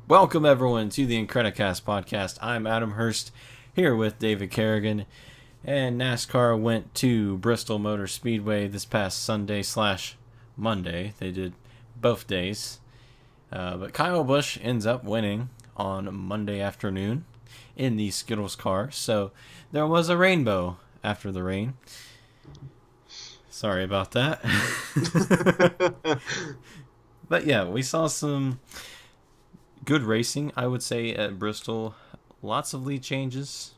Welcome, everyone, to the Incredicast podcast. I'm Adam Hurst, here with David Kerrigan, and NASCAR went to Bristol Motor Speedway this past Sunday/Monday. They did both days, but Kyle Busch ends up winning on Monday afternoon in the Skittles car, so there was a rainbow after the rain. Sorry about that. But yeah, we saw some good racing, I would say, at Bristol. Lots of lead changes.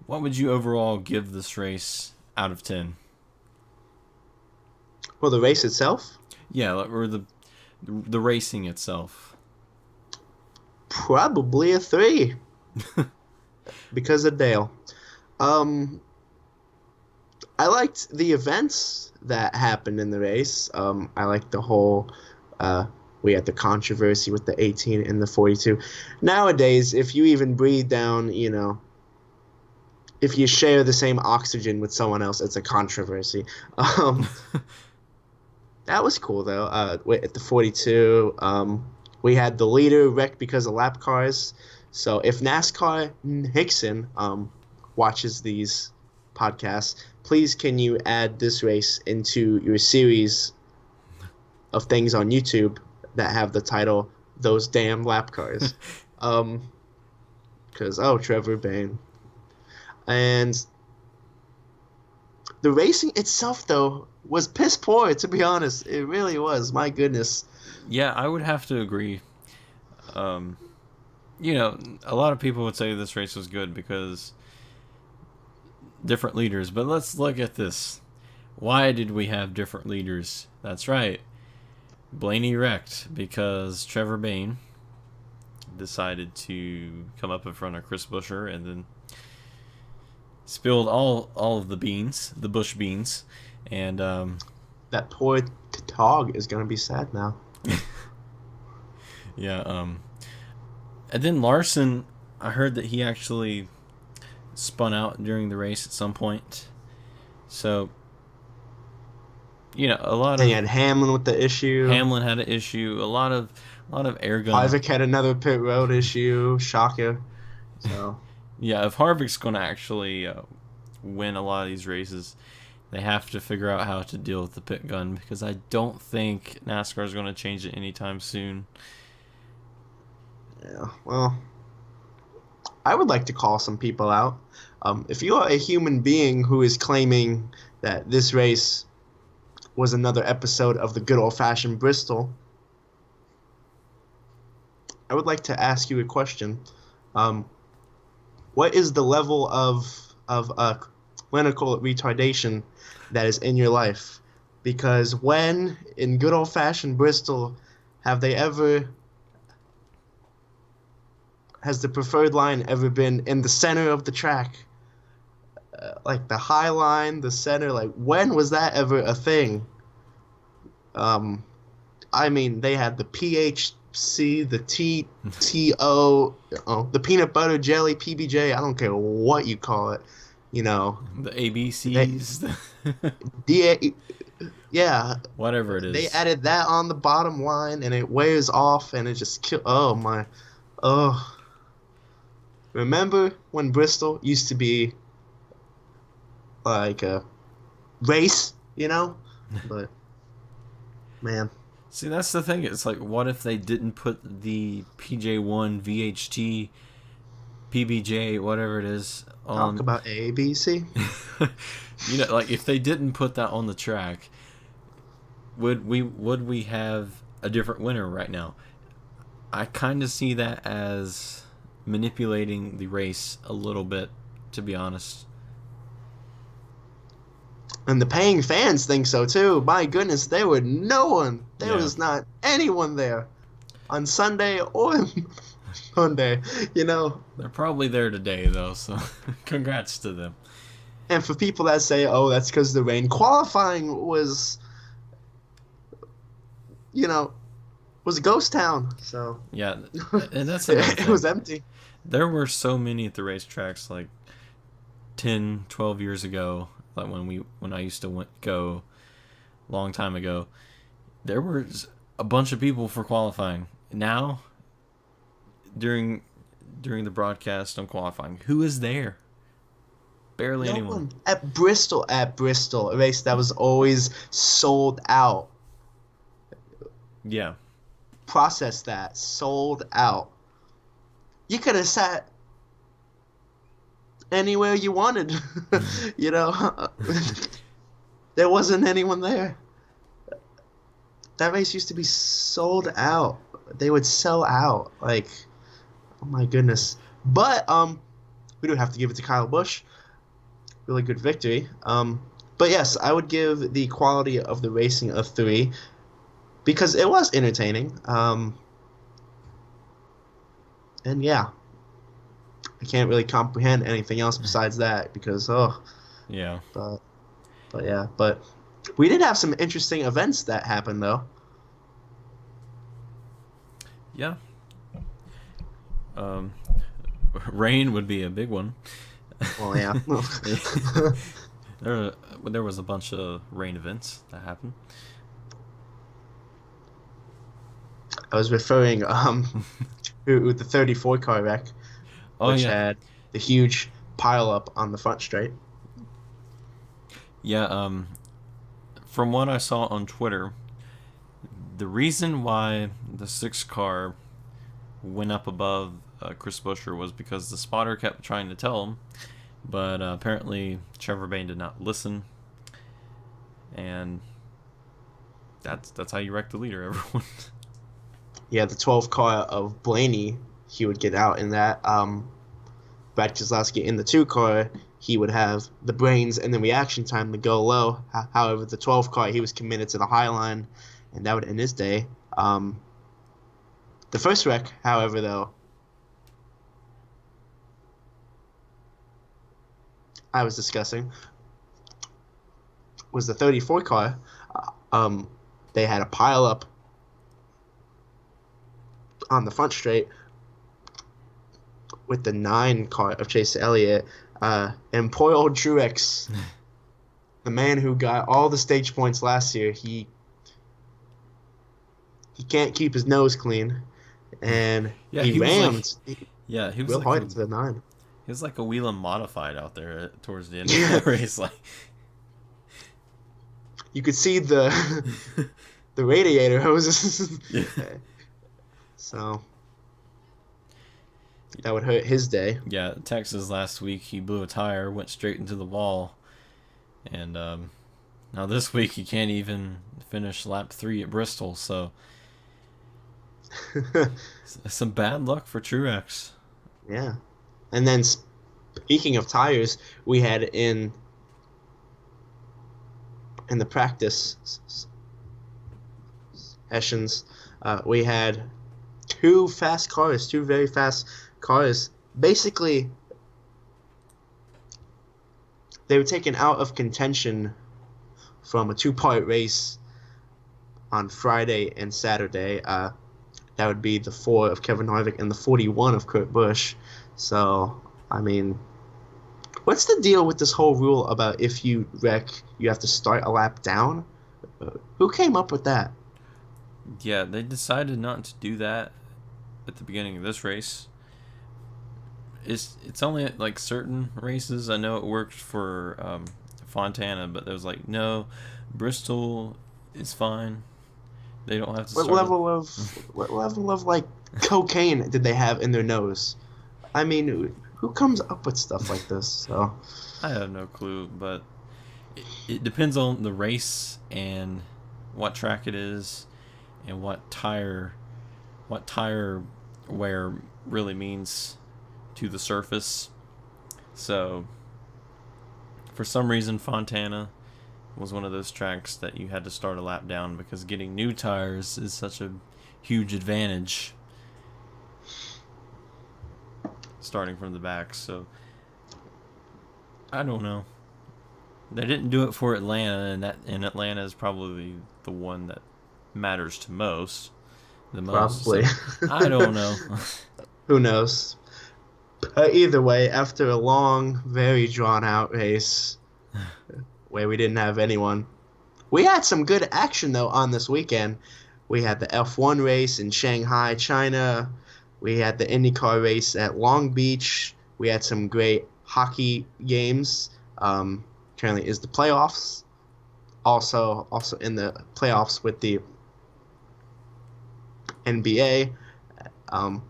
What would you overall give this race out of 10? Well, the race itself? Yeah, or the racing itself. Probably a 3. Because of Dale. I liked the events that happened in the race. I liked the whole... we had the controversy with the 18 and the 42. Nowadays, if you even breathe down, if you share the same oxygen with someone else, it's a controversy. That was cool, though. At the 42, we had the leader wrecked because of lap cars. So if NASCAR Hickson watches these podcasts, please can you add this race into your series of things on YouTube that have the title "Those Damn Lap Cars," because Trevor Bayne, and the racing itself though was piss poor. To be honest, it really was. My goodness. Yeah, I would have to agree. A lot of people would say this race was good because different leaders, but let's look at this. Why did we have different leaders? That's right. Blaney wrecked because Trevor Bayne decided to come up in front of Chris Buescher and then spilled all of the beans, the Busch beans, and that poor Tog is gonna be sad now. Yeah. And then Larson, I heard that he actually spun out during the race at some point. So, a lot and of... you had Hamlin with the issue. Hamlin had an issue. A lot of air gun. Harvick had another pit road issue. Shocker. So. Yeah, if Harvick's going to actually win a lot of these races, they have to figure out how to deal with the pit gun, because I don't think NASCAR is going to change it anytime soon. Yeah, well, I would like to call some people out. If you are a human being who is claiming that this race was another episode of the good old-fashioned Bristol, I would like to ask you a question. What is the level of clinical retardation that is in your life? Because when in good old-fashioned Bristol has the preferred line ever been in the center of the track? Like the high line, the center, like when was that ever a thing? I mean, they had the PHC, the TTO, the peanut butter jelly, PBJ, I don't care what you call it, The ABCs. Yeah. Whatever it is. They added that on the bottom line, and it wears off, and it just Remember when Bristol used to be like a race, But, man. See, that's the thing. It's like, what if they didn't put the PJ1, VHT, PBJ, whatever it is, on... Talk about ABC. Like, if they didn't put that on the track, would we have a different winner right now? I kind of see that as manipulating the race a little bit, to be honest. And the paying fans think so too. My goodness, there was no one. There was not anyone there on Sunday or Monday, They're probably there today, though, so congrats to them. And for people that say, that's because of the rain, qualifying was, was a ghost town. So yeah, and that's another thing. It was empty. There were so many at the racetracks like 10, 12 years ago, like when I used to go a long time ago. There was a bunch of people for qualifying. Now, during the broadcast on qualifying, who is there? Barely No anyone. one. At Bristol, a race that was always sold out. Yeah. Process that. Sold out. You could have sat anywhere you wanted. You know? There wasn't anyone there. That race used to be sold out. They would sell out. Like, oh my goodness. But we do have to give it to Kyle Busch. Really good victory. But yes, I would give the quality of the racing a 3 because it was entertaining. And yeah, I can't really comprehend anything else besides that because Yeah. but yeah, but we did have some interesting events that happened though. Yeah. Rain would be a big one. Well, yeah. There was a bunch of rain events that happened. I was referring to the 34 car wreck, which had the huge pile up on the front straight. Yeah, from what I saw on Twitter, the reason why the 6 car went up above Chris Buescher was because the spotter kept trying to tell him, but apparently Trevor Bayne did not listen, and that's how you wreck the leader, everyone. Yeah, the 12 car of Blaney, he would get out in that. Brad Keselowski in the 2 car, he would have the brains and the reaction time to go low. However, the 12 car, he was committed to the high line, and that would end his day. The first wreck, however, though, I was discussing was the 34 car. They had a pile up on the front straight with the 9 car of Chase Elliott, and poor old Truex, the man who got all the stage points last year, he can't keep his nose clean, and he rammed. He was real hard into the 9. He was like a Whelen modified out there towards the end of the race. Like, you could see the radiator hoses. Yeah. So that would hurt his day. Yeah, Texas last week, he blew a tire, went straight into the wall, and now this week he can't even finish lap 3 at Bristol. So some bad luck for Truex. Yeah. And then speaking of tires, we had in the practice sessions, we had 2 very fast cars. Basically, they were taken out of contention from a 2-part race on Friday and Saturday. That would be the 4 of Kevin Harvick and the 41 of Kurt Busch. So, I mean, what's the deal with this whole rule about if you wreck, you have to start a lap down? Who came up with that? Yeah, they decided not to do that at the beginning of this race. It's only at, like, certain races. I know it worked for Fontana, but there was like, no, Bristol is fine. They don't have to What level of like cocaine did they have in their nose? I mean, who comes up with stuff like this? So I have no clue, but it depends on the race and what track it is and what tire wear really means to the surface. So for some reason, Fontana was one of those tracks that you had to start a lap down because getting new tires is such a huge advantage starting from the back. So I don't know. They didn't do it for Atlanta, and Atlanta is probably the one that matters to most. The most. Probably. So, I don't know. Who knows? Either way, after a long, very drawn-out race where we didn't have anyone, we had some good action, though, on this weekend. We had the F1 race in Shanghai, China. We had the IndyCar race at Long Beach. We had some great hockey games. Currently is the playoffs. Also in the playoffs with the NBA. Um,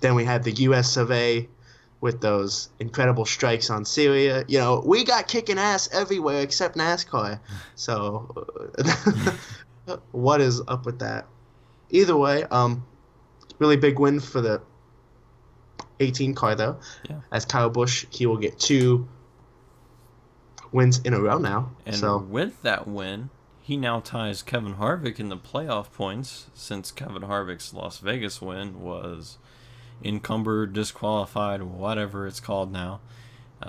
then we had the US of A with those incredible strikes on Syria. We got kicking ass everywhere except NASCAR. So, what is up with that? Either way, really big win for the 18 car though. Yeah. As Kyle Busch, he will get 2 wins in a row now. And so with that win, he now ties Kevin Harvick in the playoff points, since Kevin Harvick's Las Vegas win was encumbered, disqualified, whatever it's called now.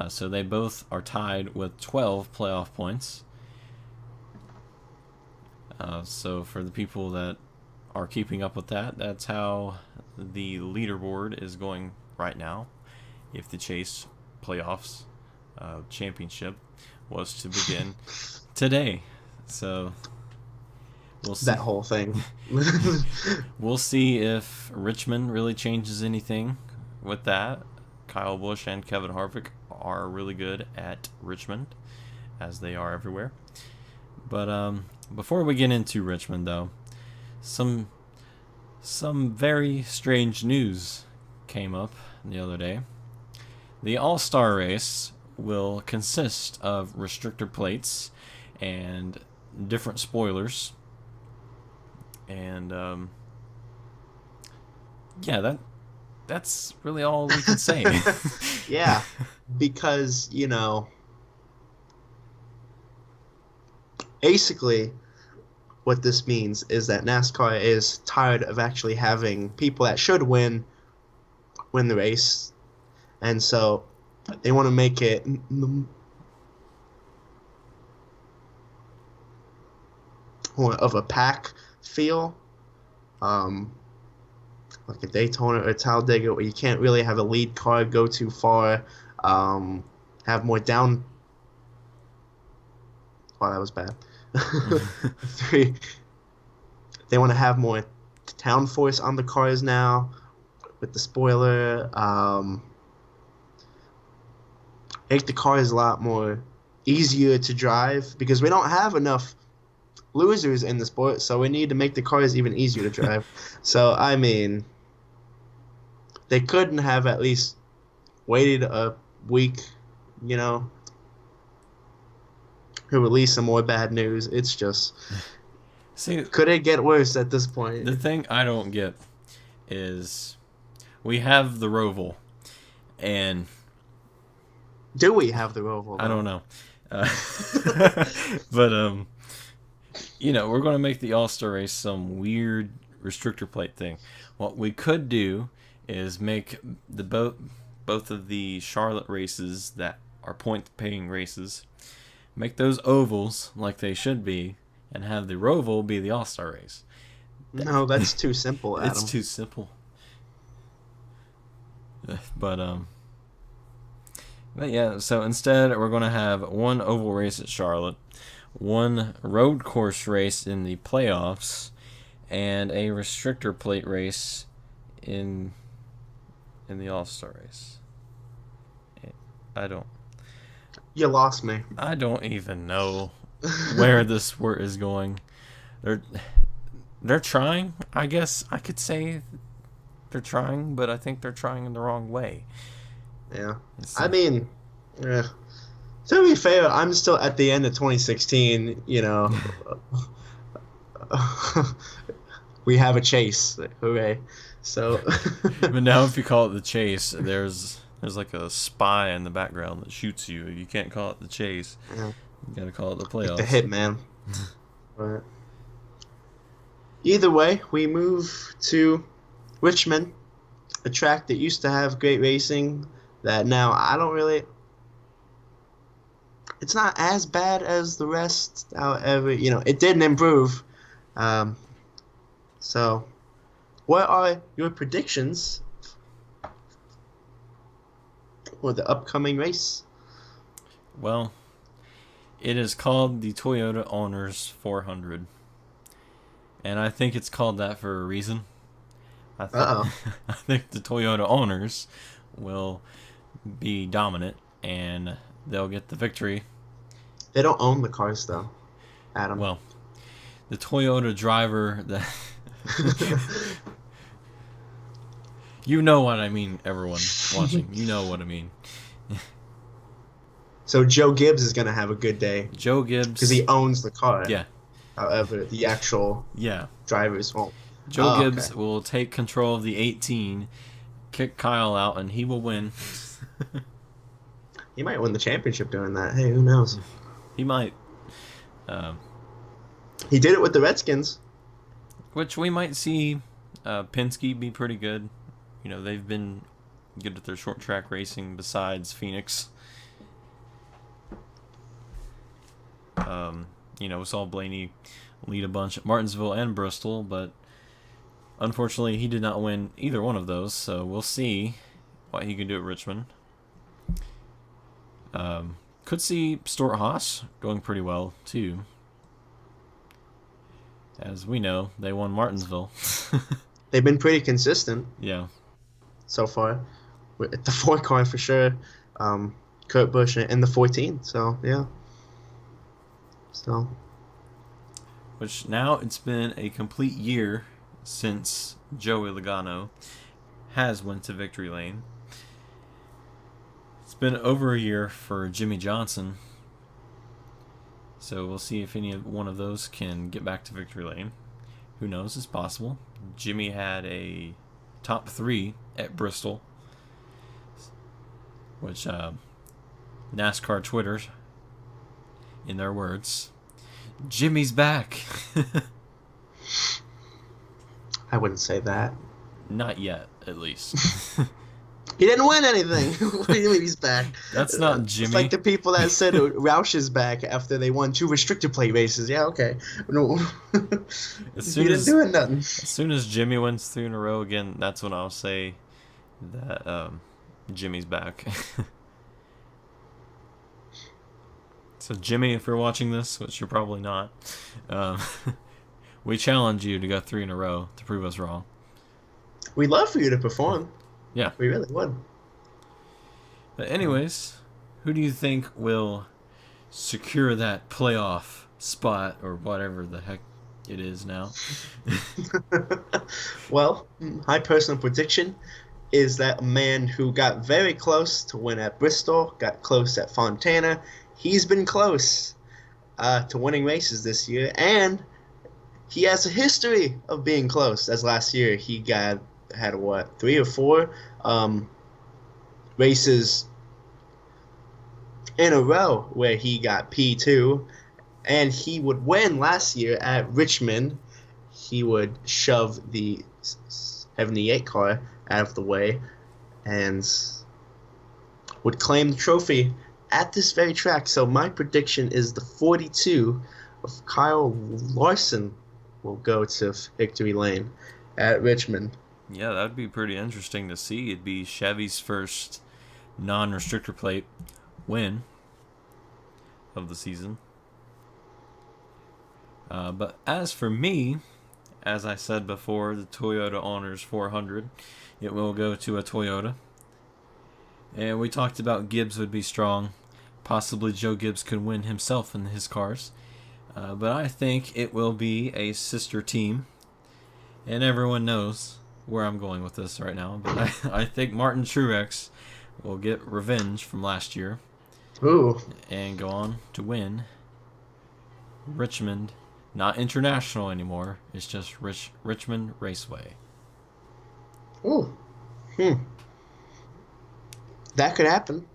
So they both are tied with 12 playoff points. So for the people that are keeping up with that, that's how the leaderboard is going right now. If the Chase playoffs championship was to begin today. So we'll see. That whole thing. We'll see if Richmond really changes anything with that. Kyle Busch and Kevin Harvick are really good at Richmond, as they are everywhere. But before we get into Richmond, though, some very strange news came up the other day. The All-Star race will consist of restrictor plates and different spoilers. And that's really all we can say. Yeah, because basically what this means is that NASCAR is tired of actually having people that should win the race, and so they want to make it more of a pack feel, like a Daytona or a Talladega, where you can't really have a lead car go too far, have more down. Wow, that was bad. 3. They want to have more downforce on the cars now with the spoiler. Make the cars a lot more easier to drive, because we don't have enough losers in the sport, so we need to make the cars even easier to drive. So, I mean, they couldn't have at least waited a week, to release some more bad news. It's just, could it get worse at this point? The thing I don't get is we have the Roval, and do we have the Roval? I don't know. But we're going to make the All-Star race some weird restrictor plate thing. What we could do is make the both of the Charlotte races that are point-paying races, make those ovals like they should be, and have the Roval be the All-Star race. No, that's too simple, Adam. It's too simple. But yeah, so instead we're going to have one oval race at Charlotte, one road course race in the playoffs, and a restrictor plate race in the All-Star race. You lost me. I don't even know where this sport is going. They're trying, I guess I could say they're trying, but I think they're trying in the wrong way. Yeah. I mean, to be fair, I'm still at the end of 2016, we have a chase. Hooray. So but now if you call it the chase, there's like a spy in the background that shoots you. You can't call it the chase. Yeah. You gotta call it the playoffs. Like the hitman. But either way, we move to Richmond, a track that used to have great racing that now it's not as bad as the rest. However, it didn't improve. So what are your predictions for the upcoming race? Well, it is called the Toyota Owners 400. And I think it's called that for a reason. I think Uh-oh. I think the Toyota owners will be dominant and they'll get the victory. They don't own the cars though, Adam. Well, the Toyota driver that you know what I mean, everyone watching. You know what I mean. So Joe Gibbs is gonna have a good day Joe because Gibbs. he owns the car. Yeah. However, the actual Yeah. drivers won't. Joe Oh, Gibbs okay. will take control of the 18, kick Kyle out, and he will win. He might win the championship doing that. Hey, who knows? He might. Um, He did it with the Redskins. which we might see Penske be pretty good. You know, they've been good at their short track racing besides Phoenix. You know, we saw Blaney lead a bunch at Martinsville and Bristol, but unfortunately he did not win either one of those, so we'll see what he can do at Richmond. Could see Stuart Haas going pretty well, too. As we know, they won Martinsville. They've been pretty consistent Yeah. so far. With the 4 car for sure. Kurt Busch in the 14. So, yeah. So, Which now it's been a complete year since Joey Logano has went to victory lane. It's been over a year for Jimmy Johnson. So we'll see if any one of those can get back to victory lane. Who knows? It's possible. Jimmy had a top 3 at Bristol, which NASCAR Twitter, in their words, Jimmy's back. I wouldn't say that. Not yet, at least. He didn't win anything. What do you mean he's back? That's not Jimmy. It's like the people that said Roush is back after they won 2 restrictor plate races. Yeah, okay. No. As He didn't do nothing. As soon as Jimmy wins 3 in a row again, that's when I'll say that Jimmy's back. So Jimmy, if you're watching this, which you're probably not, we challenge you to go 3 in a row to prove us wrong. We'd love for you to perform. Yeah. We really would. But anyways, who do you think will secure that playoff spot or whatever the heck it is now? Well, my personal prediction is that a man who got very close to win at Bristol, got close at Fontana, he's been close to winning races this year, and he has a history of being close. As last year, he had what, 3 or 4 races in a row where he got P2, and he would win last year at Richmond. He would shove the 78 car out of the way and would claim the trophy at this very track. So my prediction is the 42 of Kyle Larson will go to victory lane at Richmond. Yeah, that'd be pretty interesting to see. It'd be Chevy's first non-restrictor plate win of the season. But as for me, as I said before, the Toyota Honors 400, it will go to a Toyota. And we talked about Gibbs would be strong. Possibly Joe Gibbs could win himself in his cars. But I think it will be a sister team. And everyone knows where I'm going with this right now. But I think Martin Truex will get revenge from last year. Ooh. And go on to win Richmond. Not International anymore. It's just Richmond Raceway. Ooh. That could happen,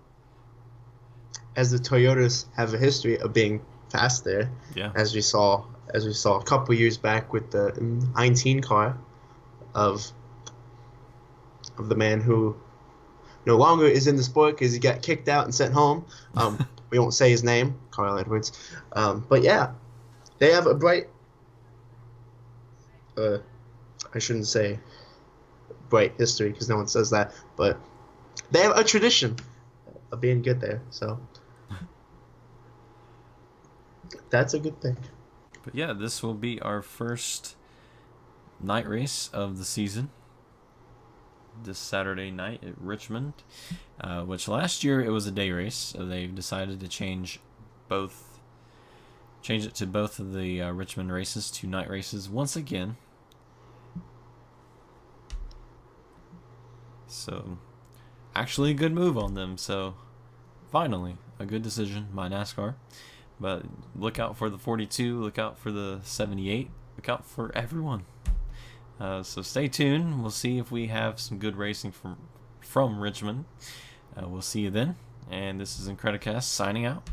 as the Toyotas have a history of being fast there. Yeah. As we saw a couple years back with the 19 car of the man who no longer is in the sport because he got kicked out and sent home. We won't say his name, Carl Edwards. But yeah, they have a bright. I shouldn't say bright history because no one says that, but they have a tradition of being good there. So that's a good thing. But yeah, this will be our first night race of the season. this Saturday night at Richmond, which last year it was a day race, so they've decided to change it to both of the Richmond races to night races once again. So, actually a good move on them. So, finally, a good decision by NASCAR. But look out for the 42, look out for the 78, look out for everyone. So stay tuned. We'll see if we have some good racing from Richmond. We'll see you then. And this is Incredicast signing out.